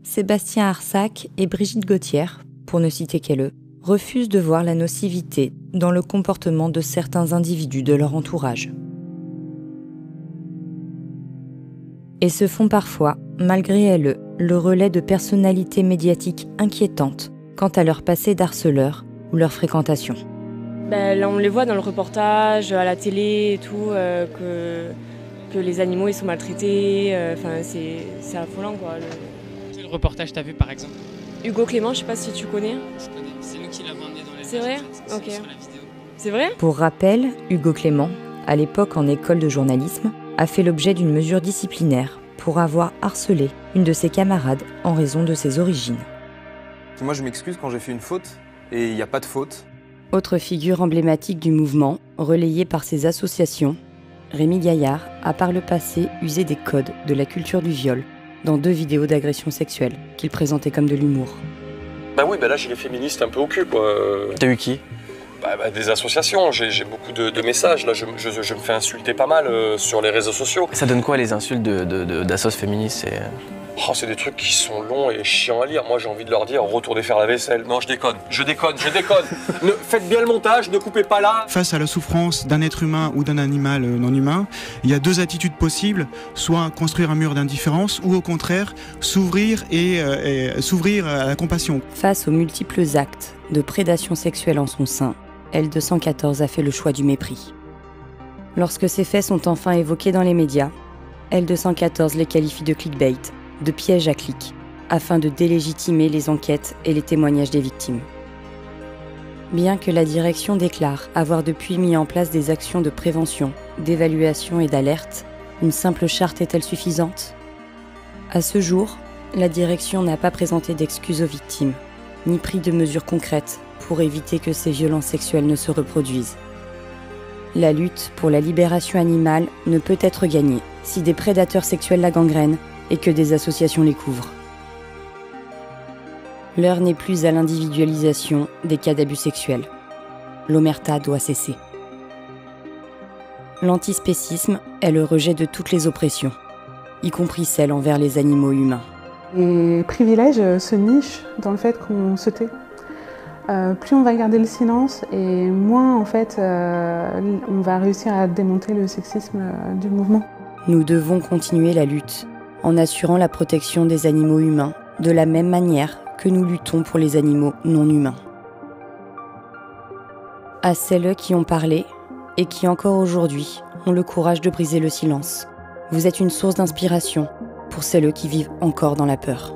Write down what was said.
Sébastien Arsac et Brigitte Gauthier, pour ne citer qu'elle, refusent de voir la nocivité dans le comportement de certains individus de leur entourage. Et se font parfois, malgré elles, le relais de personnalités médiatiques inquiétantes quant à leur passé d'harceleur ou leur fréquentation. Là, on les voit dans le reportage, à la télé et tout, que les animaux ils sont maltraités. C'est affolant, quoi. Quel reportage t'as vu par exemple? Hugo Clément, je sais pas si tu connais. Je connais, c'est nous qui l'avons emmené dans les C'est vrai? Ok. sur la vidéo. C'est vrai? Pour rappel, Hugo Clément, à l'époque en école de journalisme, a fait l'objet d'une mesure disciplinaire pour avoir harcelé une de ses camarades en raison de ses origines. Moi je m'excuse quand j'ai fait une faute, et il n'y a pas de faute. Autre figure emblématique du mouvement, relayée par ses associations, Rémi Gaillard a par le passé usé des codes de la culture du viol dans 2 vidéos d'agression sexuelle qu'il présentait comme de l'humour. Là j'ai les féministes un peu au cul, quoi. T'as eu qui? Des associations, j'ai beaucoup de messages, là je me fais insulter pas mal sur les réseaux sociaux. Ça donne quoi les insultes d'assos féministes? C'est des trucs qui sont longs et chiants à lire. Moi j'ai envie de leur dire retournez faire la vaisselle. Non, je déconne. Faites bien le montage, ne coupez pas là. Face à la souffrance d'un être humain ou d'un animal non humain, il y a 2 attitudes possibles, soit construire un mur d'indifférence ou au contraire s'ouvrir s'ouvrir à la compassion. Face aux multiples actes de prédation sexuelle en son sein, L214 a fait le choix du mépris. Lorsque ces faits sont enfin évoqués dans les médias, L214 les qualifie de clickbait, de piège à clics, afin de délégitimer les enquêtes et les témoignages des victimes. Bien que la direction déclare avoir depuis mis en place des actions de prévention, d'évaluation et d'alerte, une simple charte est-elle suffisante? À ce jour, la direction n'a pas présenté d'excuses aux victimes, ni pris de mesures concrètes pour éviter que ces violences sexuelles ne se reproduisent. La lutte pour la libération animale ne peut être gagnée si des prédateurs sexuels la gangrènent et que des associations les couvrent. L'heure n'est plus à l'individualisation des cas d'abus sexuels. L'omerta doit cesser. L'antispécisme est le rejet de toutes les oppressions, y compris celles envers les animaux humains. Les privilèges se nichent dans le fait qu'on se tait. Plus on va garder le silence et moins en fait on va réussir à démonter le sexisme du mouvement. Nous devons continuer la lutte en assurant la protection des animaux humains de la même manière que nous luttons pour les animaux non humains. À celles qui ont parlé et qui encore aujourd'hui ont le courage de briser le silence, vous êtes une source d'inspiration pour celles qui vivent encore dans la peur.